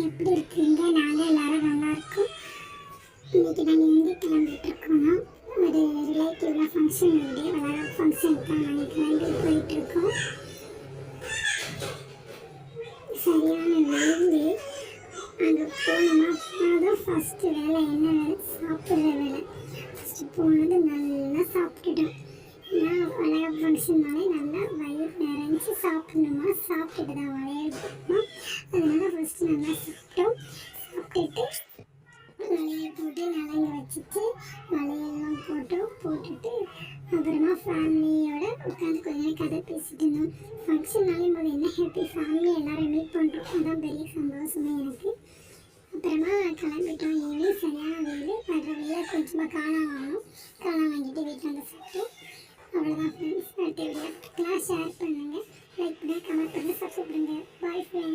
எப்படி இருக்கீங்க? நாங்கள் எல்லோரும் நல்லாயிருக்கோம். இன்றைக்கி நாங்கள் எங்கே கிளம்பிட்டுருக்கோன்னா, ஒரு ரிலேட்டிவில் ஃபங்க்ஷன் உண்டு. வளகாப்பு ஃபங்க்ஷனுக்கு தான் நாங்கள் கிளம்பி போயிட்டுருக்கோம். சரியான வெயில். அங்கே போனோம்னா ஃபஸ்ட்டு வேலை என்ன வேலை? சாப்பிட்ற வேலை. ஃபஸ்ட்டு போனது நல்லா சாப்பிட்டுட்டோம். ஏன்னா வளகாப்பு ஃபங்க்ஷன்னாலே நல்லா வயிறு நிறைஞ்சி சாப்பிட்ணுமா, சாப்பிட்டுட்டு தான் வளையல் போடணும். அதனால் ஃபஸ்ட்டு நல்லா சாப்பிட்டோம். சாப்பிட்டுட்டு வளையல் போட்டு நலங்கு வச்சுட்டு வளையல்லாம் போட்டுட்டு அப்புறமா ஃபேமிலியோடு உட்காந்து கொஞ்ச நேரம் கதை பேசிட்டு இருந்தோம். ஃபங்க்ஷன்னாலே போது என்ன ஹாப்பி, ஃபேமிலி எல்லோரும் மீட் பண்ணுறோம். அதுதான் பெரிய சந்தோஷமே எனக்கு. அப்புறமா கிளம்பிட்டோம். ஈவினிங் சரியான வெயில். வர்ற வெயில கொஞ்சமாக காளான் வாங்கணும். காளான் வாங்கிட்டு வீட்டில் வந்து சாப்பிட்டோம். அவ்வளோதான் ஃப்ரெண்ட்ஸ். அடுத்த வீடியோ ஷேர் பண்ணுங்கள், லைக் பண்ணுங்கள், கமெண்ட் பண்ணுங்கள், சப்ஸ்கிரைப் பண்ணுங்கள். Bye friends.